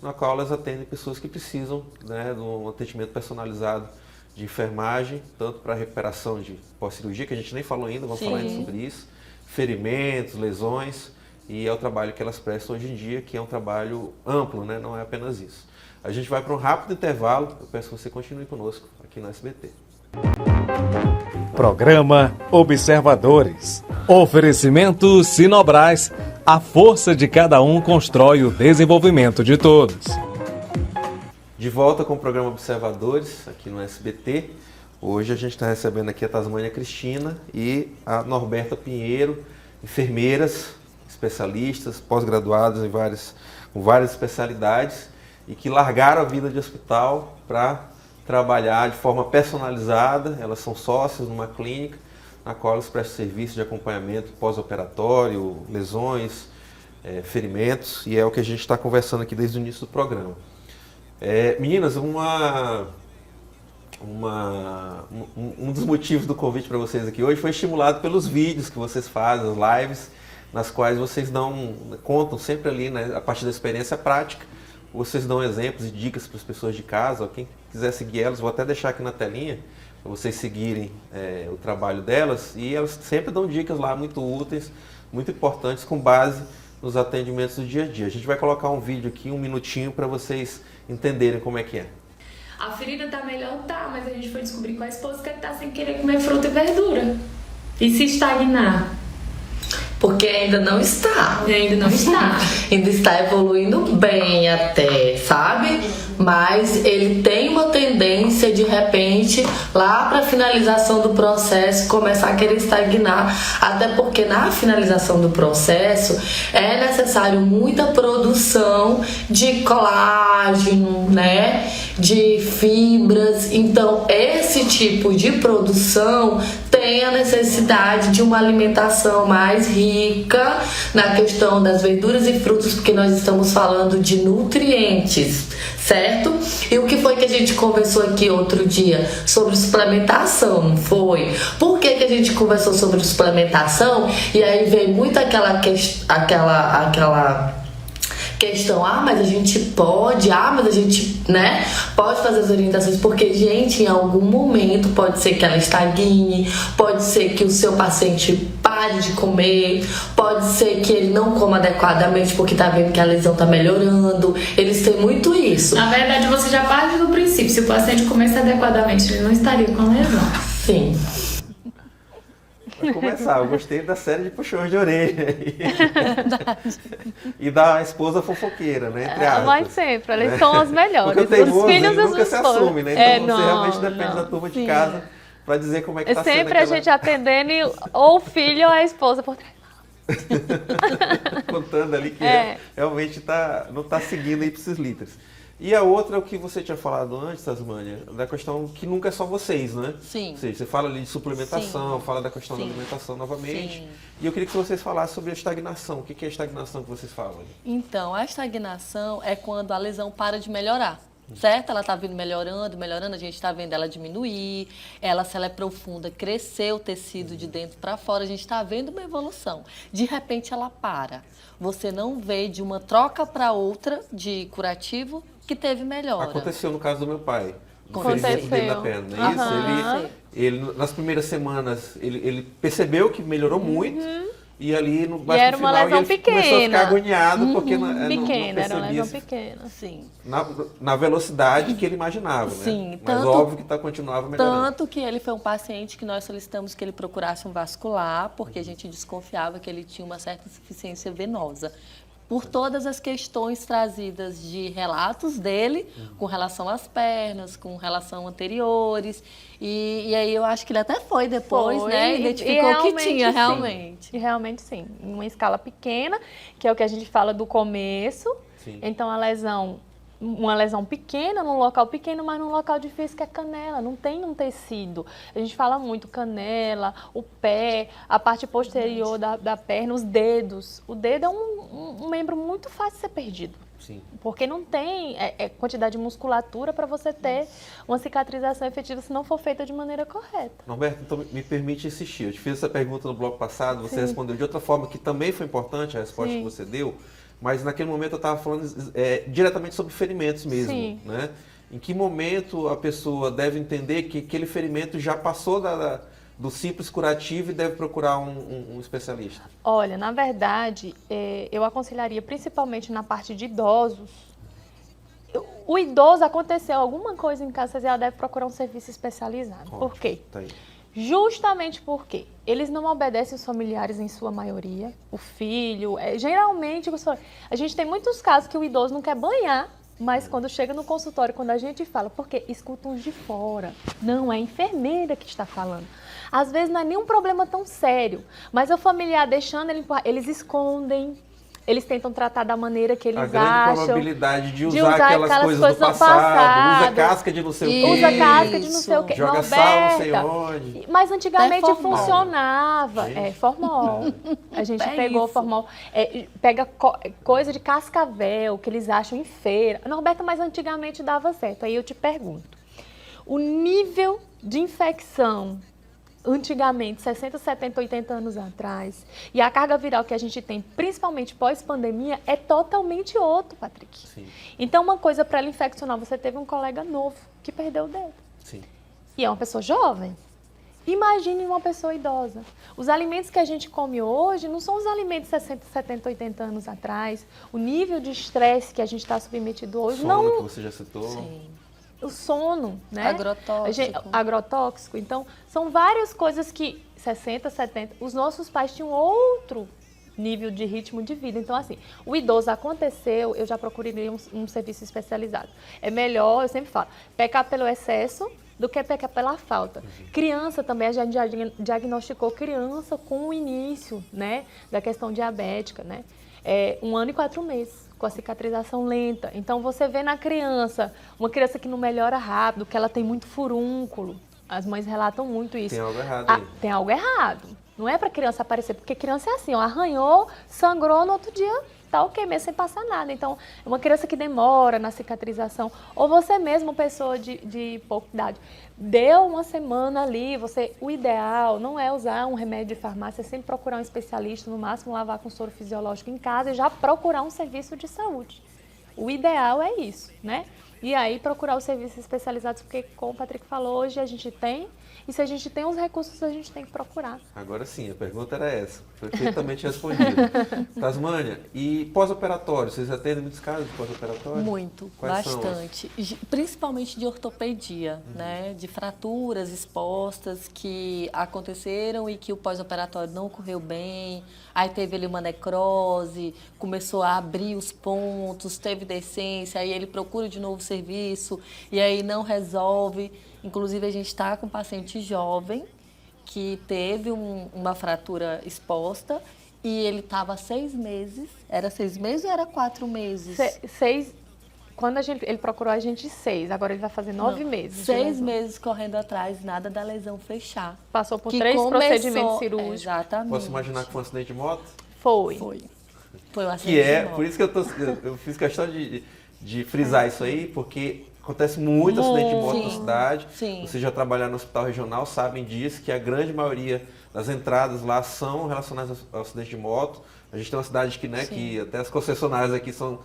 na qual elas atendem pessoas que precisam, né, de um atendimento personalizado de enfermagem, tanto para recuperação de pós-cirurgia, que a gente nem falou ainda, vamos falar ainda sobre isso, ferimentos, lesões, e é o trabalho que elas prestam hoje em dia, que é um trabalho amplo, né? Não é apenas isso. A gente vai para um rápido intervalo, eu peço que você continue conosco aqui no SBT. Programa Observadores. Oferecimento Sinobras. A força de cada um constrói o desenvolvimento de todos. De volta com o programa Observadores, aqui no SBT. Hoje a gente está recebendo aqui a Tasmânia Cristina e a Norberta Pinheiro, enfermeiras, especialistas, pós-graduadas com várias especialidades e que largaram a vida de hospital para trabalhar de forma personalizada. Elas são sócias numa clínica na qual elas prestam serviço de acompanhamento pós-operatório, lesões, ferimentos, e é o que a gente está conversando aqui desde o início do programa. Meninas, um dos motivos do convite para vocês aqui hoje foi estimulado pelos vídeos que vocês fazem, as lives, nas quais vocês contam sempre ali, né, a partir da experiência prática. Vocês dão exemplos e dicas para as pessoas de casa. Ó, quem quiser seguir elas, vou até deixar aqui na telinha para vocês seguirem o trabalho delas. E elas sempre dão dicas lá muito úteis, muito importantes, com base nos atendimentos do dia a dia. A gente vai colocar um vídeo aqui, 1 minutinho, para vocês entenderem como é que é. A ferida tá melhor? Tá, mas a gente foi descobrir com a esposa que ele tá sem querer comer fruta e verdura. E se estagnar? Porque ainda não está. Ainda não está. Ainda está evoluindo bem até, sabe? Mas ele tem uma tendência, de repente, lá para a finalização do processo, começar a querer estagnar. Até porque na finalização do processo é necessário muita produção de colágeno, né? De fibras. Então, esse tipo de produção tem a necessidade de uma alimentação mais rica na questão das verduras e frutas, porque nós estamos falando de nutrientes, certo? E o que foi que a gente conversou aqui outro dia? Sobre suplementação, não foi? Por que a gente conversou sobre suplementação? E aí veio muito aquela questão, mas a gente pode, mas a gente, né, pode fazer as orientações, porque, gente, em algum momento pode ser que ela estagne, pode ser que o seu paciente pare de comer, pode ser que ele não coma adequadamente porque tá vendo que a lesão tá melhorando. Eles têm muito isso. Na verdade, você já parte do princípio, se o paciente começa adequadamente, ele não estaria com lesão. Sim. Para começar, eu gostei da série de puxões de orelha. E da esposa fofoqueira, né? Entre aspas. Mas sempre, eles são as melhores. Porque o teimoso, os filhos ele nunca se assume, né? Então você realmente não, depende da turma de casa para dizer como é que tá sendo sempre a gente atendendo ou o filho ou a esposa por trás. contando ali que realmente não está seguindo ipsis literis. E a outra é o que você tinha falado antes, Tasmânia, da questão que nunca é só vocês, né? Sim. Ou seja, você fala ali de suplementação, Sim. fala da questão Sim. da alimentação novamente. Sim. E eu queria que vocês falassem sobre a estagnação. O que é a estagnação que vocês falam? Então, a estagnação é quando a lesão para de melhorar. Certo? Ela está vindo melhorando, a gente está vendo ela diminuir, se ela é profunda, crescer o tecido de dentro para fora, a gente está vendo uma evolução. De repente ela para. Você não vê de uma troca para outra de curativo que teve melhora. Aconteceu no caso do meu pai. No Aconteceu. ferimento dele na perna, não é isso? Ele, nas primeiras semanas, ele percebeu que melhorou muito. E ali no era uma final lesão ele pequena. começou a ficar agoniado porque não Pequena, era uma percebia lesão pequena. Sim. na velocidade que ele imaginava, Sim, né? Mas tanto- óbvio que continuava melhorando. Tanto que ele foi um paciente que nós solicitamos que ele procurasse um vascular, porque a gente desconfiava que ele tinha uma certa insuficiência venosa. Por todas as questões trazidas de relatos dele, com relação às pernas, com relação anteriores. E aí eu acho que ele até foi depois, né? Identificou que tinha, realmente. E realmente sim. Em uma escala pequena, que é o que a gente fala do começo. Sim. Então, uma lesão pequena, num local pequeno, mas num local difícil que é canela, não tem um tecido. A gente fala muito canela, o pé, a parte posterior da perna, os dedos. O dedo é um membro muito fácil de ser perdido. Sim. Porque não tem quantidade de musculatura para você ter uma cicatrização efetiva se não for feita de maneira correta. Norberto, então me permite insistir. Eu te fiz essa pergunta no bloco passado, você respondeu de outra forma que também foi importante a resposta que você deu, mas naquele momento eu estava falando diretamente sobre ferimentos mesmo. Sim. Né? Em que momento a pessoa deve entender que aquele ferimento já passou do simples curativo e deve procurar um especialista? Olha, na verdade, eu aconselharia principalmente na parte de idosos. O idoso, aconteceu alguma coisa em casa, você já deve procurar um serviço especializado. Por quê? Tá aí. Justamente porque eles não obedecem os familiares em sua maioria, o filho, geralmente a gente tem muitos casos que o idoso não quer banhar, mas quando chega no consultório, quando a gente fala, porque escutam os de fora, não é a enfermeira que está falando. Às vezes não é nenhum problema tão sério, mas o familiar deixando ele empurrar, eles escondem. Eles tentam tratar da maneira que eles acham. A grande probabilidade de usar aquelas coisas do passado. Usa casca de não sei o quê. Usa casca de não sei o quê. Joga sal não sei onde. Mas antigamente formol. funcionava. Formol. A gente pegou isso. formol. Pega coisa de cascavel que eles acham em feira. Norberta, mas antigamente dava certo. Aí eu te pergunto. O nível de infecção antigamente, 60, 70, 80 anos atrás, e a carga viral que a gente tem, principalmente pós-pandemia, é totalmente outro, Patrick. Sim. Então, uma coisa para ela infeccionar, você teve um colega novo que perdeu o dedo. Sim. E é uma pessoa jovem. Imagine uma pessoa idosa. Os alimentos que a gente come hoje não são os alimentos de 60, 70, 80 anos atrás. O nível de estresse que a gente está submetido hoje Sono não... que você já citou. Sim. O sono, né? Agrotóxico. Agrotóxico. Então, são várias coisas que 60, 70... Os nossos pais tinham outro nível de ritmo de vida. Então, assim, o idoso aconteceu, eu já procuraria um serviço especializado. É melhor, eu sempre falo, pecar pelo excesso do que pecar pela falta. Criança também, a gente já diagnosticou criança com o início, né, da questão diabética, né? 1 ano e 4 meses, com a cicatrização lenta. Então, você vê na criança, uma criança que não melhora rápido, que ela tem muito furúnculo. As mães relatam muito isso. Tem algo errado aí. Tem algo errado. Não é para criança aparecer, porque criança é assim, ó, arranhou, sangrou, no outro dia tá ok mesmo, sem passar nada. Então, é uma criança que demora na cicatrização. Ou você mesmo, pessoa de pouca idade, deu uma semana ali, o ideal não é usar um remédio de farmácia, é sempre procurar um especialista, no máximo lavar com soro fisiológico em casa e já procurar um serviço de saúde. O ideal é isso, né? E aí procurar os serviços especializados, porque como o Patrick falou, hoje a gente tem, e se a gente tem os recursos, a gente tem que procurar. Agora sim, a pergunta era essa. Perfeitamente respondida. Tasmânia, e pós-operatório? Vocês atendem muitos casos de pós-operatório? Muito, Quais são? bastante. Principalmente de ortopedia, né? De fraturas expostas que aconteceram e que o pós-operatório não ocorreu bem. Aí teve ali uma necrose, começou a abrir os pontos, teve decência, aí ele procura de novo o serviço e aí não resolve. Inclusive, a gente está com um paciente jovem que teve uma fratura exposta E ele estava 6 meses. Era 6 meses ou era 4 meses? Seis. Quando ele procurou a gente 6, agora ele vai fazer 9 meses. 6 meses correndo atrás, nada da lesão fechar. Passou por Que 3 começou- procedimentos cirúrgicos. Exatamente. Posso imaginar que foi um acidente de moto? Foi. Foi um acidente Que é, de moto. por isso que eu fiz questão de frisar isso aí, porque acontece muito acidente de moto na Sim, cidade. sim. Vocês já trabalharam no hospital regional, sabem disso, que a grande maioria das entradas lá são relacionadas ao acidente de moto. A gente tem uma cidade que, né, que até as concessionárias aqui estão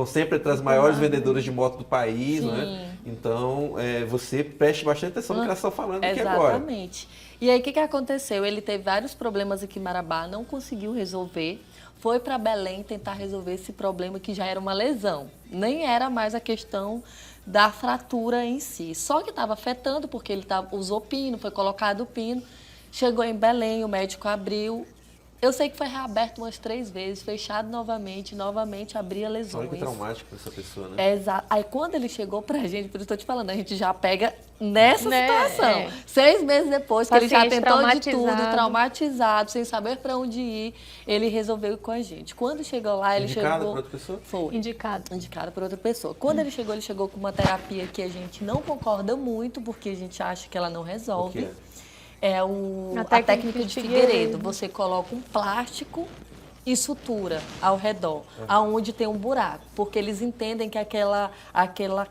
sempre entre as maiores vendedoras de moto do país, né? Então, você preste bastante atenção no que elas estão falando aqui agora. Exatamente. E aí, o que aconteceu? Ele teve vários problemas aqui em Marabá, não conseguiu resolver. Foi para Belém tentar resolver esse problema que já era uma lesão. Nem era mais a questão da fratura em si. Só que estava afetando, porque ele usou pino, foi colocado pino. Chegou em Belém, o médico abriu. Eu sei que foi reaberto umas 3 vezes, fechado novamente abria lesões. Olha que traumático para essa pessoa, né? Exato. Aí quando ele chegou pra gente, por isso eu tô te falando, a gente já pega nessa Né? situação. 6 meses depois, que ele já Paciente tentou de traumatizado. tudo, traumatizado, sem saber pra onde ir, ele resolveu ir com a gente. Quando chegou lá, ele Indicado chegou... por outra pessoa? Foi. Indicado. Indicado por outra pessoa. Quando ele chegou com uma terapia que a gente não concorda muito, porque a gente acha que ela não resolve. O que é? É A a técnica de Figueiredo. Figueiredo. Você coloca um plástico e sutura ao redor, aonde tem um buraco, porque eles entendem que aquela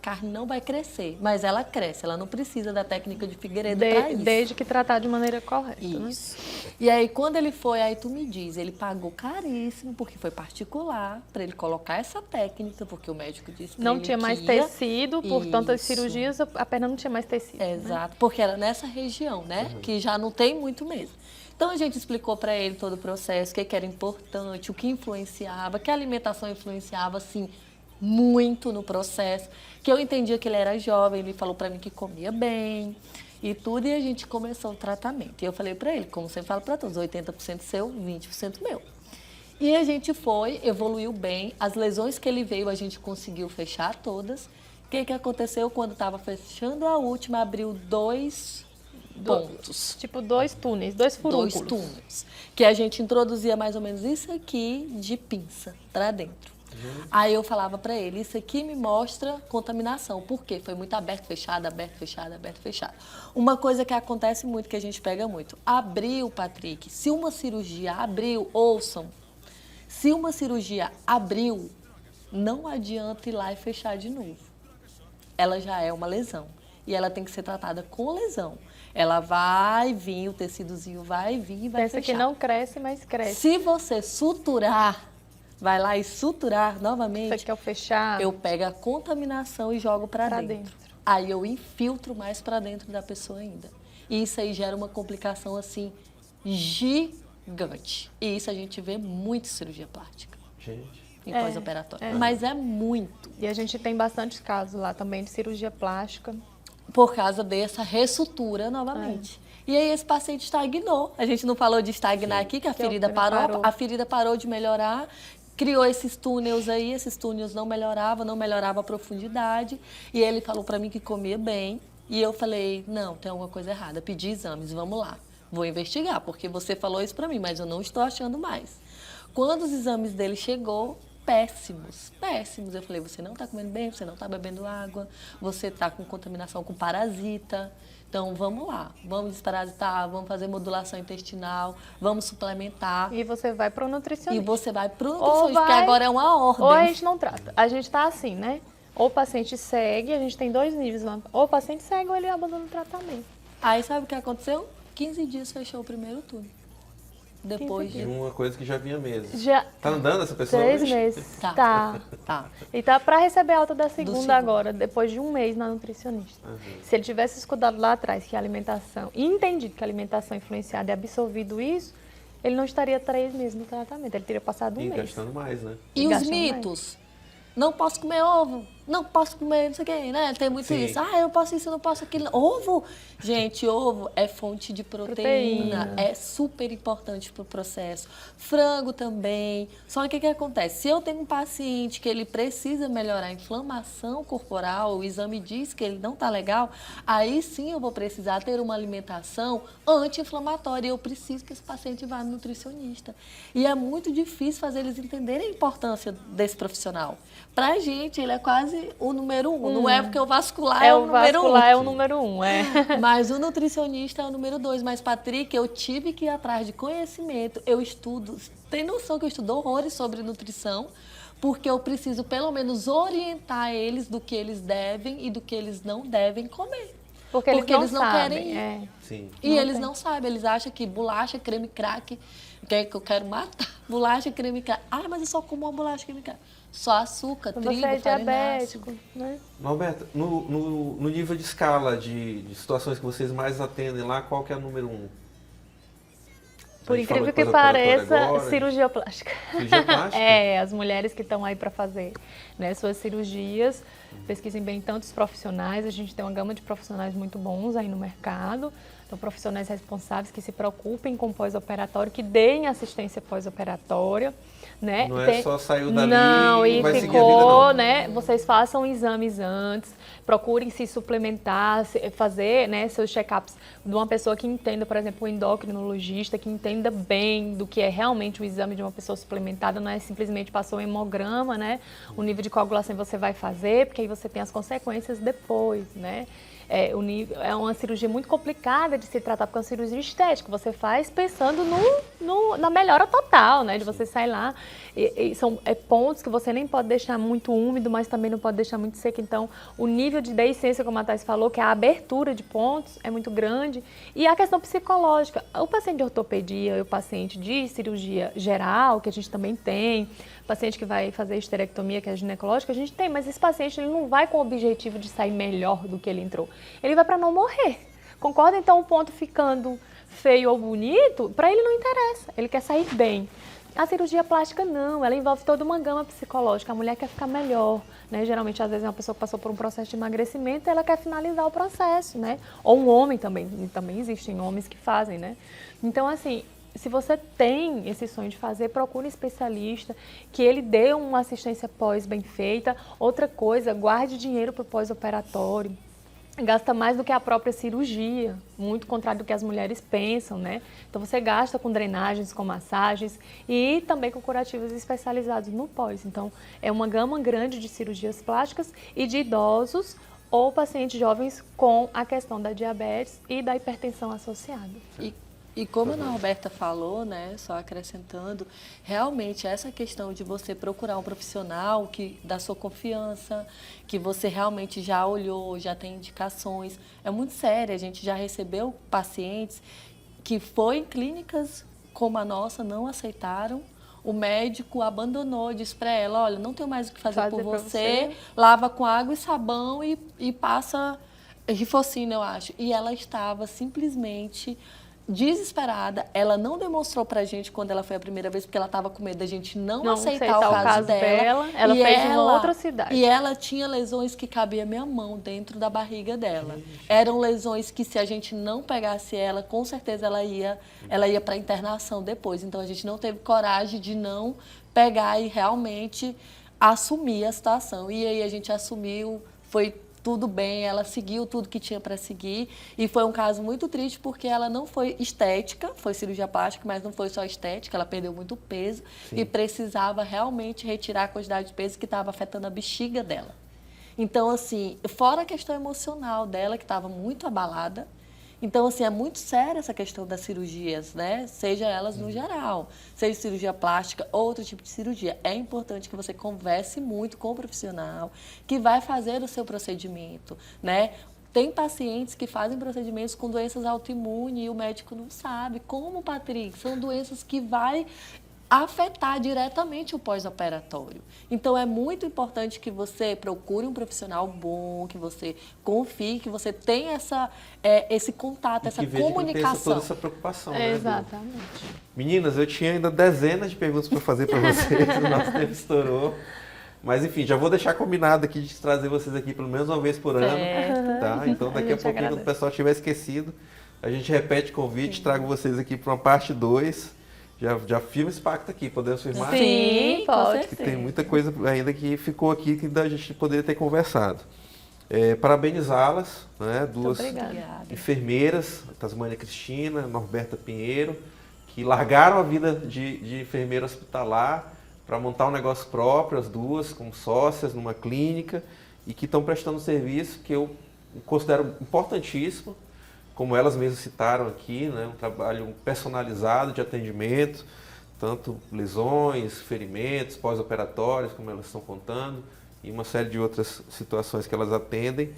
carne não vai crescer, mas ela cresce, ela não precisa da técnica de Figueiredo para isso. Desde que tratar de maneira correta. Né? Isso. E aí, quando ele foi, aí tu me diz, ele pagou caríssimo, porque foi particular, para ele colocar essa técnica, porque o médico disse pra Não ele tinha mais que ia. tecido, por tantas Isso. cirurgias, a perna não tinha mais tecido. né? Exato, porque era nessa região, né? Que já não tem muito mesmo. Então a gente explicou para ele todo o processo, o que era importante, o que influenciava, que a alimentação influenciava, assim, muito no processo. Que eu entendia que ele era jovem, ele falou para mim que comia bem e tudo, e a gente começou o tratamento. E eu falei para ele, como sempre falo para todos, 80% seu, 20% meu. E a gente foi, evoluiu bem, as lesões que ele veio a gente conseguiu fechar todas. O que aconteceu? Quando estava fechando a última, abriu 2 pontos. Tipo 2 túneis, 2 furúnculos. 2 túneis. Que a gente introduzia mais ou menos isso aqui de pinça para dentro. Aí eu falava para ele, isso aqui me mostra contaminação. Por quê? Foi muito aberto, fechado, aberto, fechado, aberto, fechado. Uma coisa que acontece muito, que a gente pega muito. Abriu, Patrick, se uma cirurgia abriu, ouçam, se uma cirurgia abriu, não adianta ir lá e fechar de novo. Ela já é uma lesão. E ela tem que ser tratada com lesão. Ela vai vir, o tecidozinho vai vir e vai Pensa fechar. que não cresce, mas cresce. Se você suturar, vai lá e suturar novamente, Você quer fechar? eu pego a contaminação e jogo para Pra dentro. dentro. Aí eu infiltro mais para dentro da pessoa ainda. E isso aí gera uma complicação assim gigante. E isso a gente vê muito em cirurgia plástica, Gente. em pós-operatório. Mas é muito. E a gente tem bastante casos lá também de cirurgia plástica. Por causa dessa ressutura novamente. E aí esse paciente estagnou. A gente não falou de estagnar aqui, que a ferida parou. A ferida parou de melhorar, criou esses túneis aí, esses túneis não melhoravam a profundidade. E ele falou para mim que comia bem. E eu falei, não, tem alguma coisa errada. Pedi exames, vamos lá. Vou investigar, porque você falou isso para mim, mas eu não estou achando mais. Quando os exames dele chegou, péssimos, péssimos. Eu falei, você não está comendo bem, você não está bebendo água, você está com contaminação com parasita. Então, vamos lá, vamos desparasitar, vamos fazer modulação intestinal, vamos suplementar. E você vai para o nutricionista. E você vai para o nutricionista, porque vai- agora é uma ordem. Ou a gente não trata. A gente tá assim, né? Ou o paciente segue, a gente tem 2 níveis lá. Ou o paciente segue ou ele abandona o tratamento. Aí, sabe o que aconteceu? 15 dias fechou o primeiro túnel. Depois De de... uma coisa que já vinha mesmo. Já Tá andando essa pessoa 3 hoje? meses. Tá. Tá. Tá. E tá para receber alta da segunda segundo. agora, depois de 1 mês na nutricionista. Se ele tivesse escutado lá atrás que a alimentação, e entendido que a alimentação influenciada e absorvido isso, ele não estaria 3 meses no tratamento, ele teria passado 1 E mês. gastando mais, né? E os Gastam mais. mitos? Não posso comer ovo. não posso comer, não sei o que, né? Tem muito Sim. isso. Ah, eu posso isso, eu não posso aquilo. Ovo! Gente, ovo é fonte de proteína. É super importante para o processo. Frango também. Só que o que acontece? Se eu tenho um paciente que ele precisa melhorar a inflamação corporal, o exame diz que ele não está legal, aí sim eu vou precisar ter uma alimentação anti-inflamatória. Eu preciso que esse paciente vá no nutricionista. E é muito difícil fazer eles entenderem a importância desse profissional. Pra gente, ele é quase o número 1. Não é porque o vascular é o número 1. O vascular é o número 1, Mas o nutricionista é o número 2. Mas, Patrick, eu tive que ir atrás de conhecimento. Eu estudo, tem noção que eu estudo horrores sobre nutrição, porque eu preciso pelo menos orientar eles do que eles devem e do que eles não devem comer. Porque eles não sabem, querem ir. Sim. E eles não sabem, eles acham que bolacha, creme crack, que eu quero matar. Bolacha, creme crack. Ah, mas eu só como uma bolacha, creme crack. Só açúcar, trigo, Você é farináceo. diabético, né? Roberta, no nível de escala de situações que vocês mais atendem lá, qual que é o número 1? Por incrível que pareça, cirurgia plástica. Cirurgia plástica? É, as mulheres que estão aí para fazer, né, suas cirurgias, pesquisem bem tantos profissionais, a gente tem uma gama de profissionais muito bons aí no mercado, então profissionais responsáveis que se preocupem com pós-operatório, que deem assistência pós-operatória, né? Não é só saiu dali e vai ficou, seguir a vida, não. né? Vocês façam exames antes, procurem se suplementar, fazer, né, seus check-ups de uma pessoa que entenda, por exemplo, um endocrinologista, que entenda bem do que é realmente o exame de uma pessoa suplementada, não é simplesmente passou um hemograma, né? O nível de coagulação você vai fazer, porque aí você tem as consequências depois, né? É uma cirurgia muito complicada de se tratar, porque é uma cirurgia estética. Você faz pensando na melhora total, né? De você sair lá. São pontos que você nem pode deixar muito úmido, mas também não pode deixar muito seco. Então, o nível de deiscência, como a Thais falou, que é a abertura de pontos, é muito grande. E a questão psicológica. O paciente de ortopedia e o paciente de cirurgia geral, que a gente também tem, paciente que vai fazer esterectomia, que é ginecológica, a gente tem, mas esse paciente ele não vai com o objetivo de sair melhor do que ele entrou. Ele vai para não morrer. Concorda? Então, o ponto ficando feio ou bonito, para ele não interessa. Ele quer sair bem. A cirurgia plástica não, ela envolve toda uma gama psicológica. A mulher quer ficar melhor, né? Geralmente, às vezes, é uma pessoa que passou por um processo de emagrecimento, ela quer finalizar o processo, né? Ou um homem também existem homens que fazem, né? Então, assim, se você tem esse sonho de fazer, procure um especialista, que ele dê uma assistência pós bem feita. Outra coisa, guarde dinheiro para o pós-operatório. Gasta mais do que a própria cirurgia, muito contrário do que as mulheres pensam, né? Então você gasta com drenagens, com massagens e também com curativos especializados no pós. Então é uma gama grande de cirurgias plásticas e de idosos ou pacientes jovens com a questão da diabetes e da hipertensão associada. E como a Ana Roberta falou, né, só acrescentando, realmente essa questão de você procurar um profissional que dá sua confiança, que você realmente já olhou, já tem indicações, é muito sério. A gente já recebeu pacientes que foi em clínicas como a nossa, não aceitaram, o médico abandonou, disse para ela, olha, não tenho mais o que fazer por você, lava com água e sabão e passa rifocina, eu acho. E ela estava simplesmente desesperada, ela não demonstrou pra gente quando ela foi a primeira vez, porque ela estava com medo da gente não aceitar o caso dela. Ela fez em outra cidade. E ela tinha lesões que cabia a minha mão dentro da barriga dela. Eram lesões que se a gente não pegasse ela, com certeza ela ia para internação depois. Então a gente não teve coragem de não pegar e realmente assumir a situação. E aí a gente assumiu, foi tudo bem, ela seguiu tudo que tinha para seguir e foi um caso muito triste porque ela não foi estética, foi cirurgia plástica, mas não foi só estética, ela perdeu muito peso. Sim. E precisava realmente retirar a quantidade de peso que estava afetando a bexiga dela. Então, assim, fora a questão emocional dela, que estava muito abalada. Então, assim, é muito séria essa questão das cirurgias, né? Seja elas no geral, seja cirurgia plástica ou outro tipo de cirurgia. É importante que você converse muito com o profissional que vai fazer o seu procedimento, né? Tem pacientes que fazem procedimentos com doenças autoimunes e o médico não sabe. Como, Patrick? São doenças que vai afetar diretamente o pós-operatório. Então, é muito importante que você procure um profissional bom, que você confie, que você tenha esse contato, essa comunicação. Que toda essa preocupação, né? Exatamente. Meninas, eu tinha ainda dezenas de perguntas para fazer para vocês, o nosso tempo estourou. Mas enfim, já vou deixar combinado aqui de trazer vocês aqui pelo menos uma vez por ano. Tá? Então daqui a pouquinho, quando o pessoal tiver esquecido, a gente repete o convite, trago vocês aqui para uma parte 2. Já firma esse pacto aqui, podemos firmar? Sim, pode. Que tem muita coisa ainda que ficou aqui que a gente poderia ter conversado. Parabenizá-las, né? Duas enfermeiras, Tasmânia Cristina, Norberta Pinheiro, que largaram a vida de enfermeira hospitalar para montar um negócio próprio, as duas, como sócias numa clínica, e que estão prestando um serviço que eu considero importantíssimo, como elas mesmas citaram aqui, né? Um trabalho personalizado de atendimento, tanto lesões, ferimentos, pós-operatórios, como elas estão contando, e uma série de outras situações que elas atendem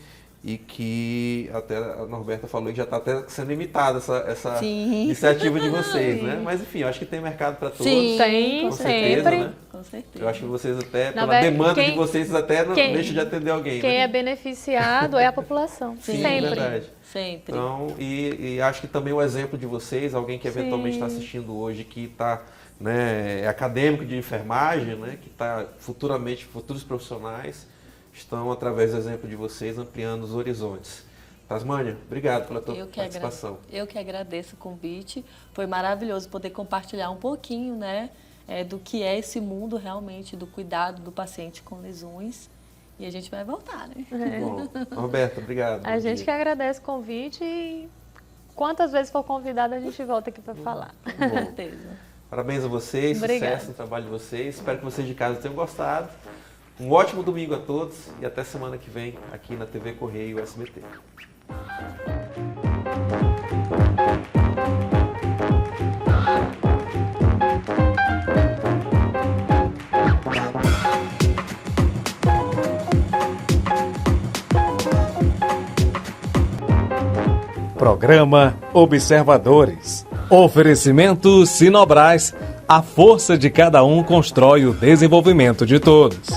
e que até a Norberta falou que já está até sendo imitada essa iniciativa de vocês, né? Mas enfim, eu acho que tem mercado para todos. Sim, com certeza, sempre. Né? Com certeza. Eu acho que vocês até, pela demanda de vocês, até não deixam de atender alguém. Quem né? é beneficiado é a população. Sim, sempre. Verdade. Sempre. Então, e acho que também o exemplo de vocês, alguém que eventualmente está assistindo hoje, que está, né, é acadêmico de enfermagem, né, que está futuros profissionais, estão, através do exemplo de vocês, ampliando os horizontes. Tasmânia, obrigado pela tua participação. Eu que agradeço o convite. Foi maravilhoso poder compartilhar um pouquinho, né, do que é esse mundo realmente, do cuidado do paciente com lesões. E a gente vai voltar, né? Bom, Roberta, obrigado. A gente que agradece o convite e quantas vezes for convidada a gente volta aqui para falar. Com certeza. Parabéns a vocês, Obrigada. Sucesso no trabalho de vocês. Espero que vocês de casa tenham gostado. Um ótimo domingo a todos e até semana que vem aqui na TV Correio SBT. Programa Observadores. Oferecimento Sinobras. A força de cada um constrói o desenvolvimento de todos.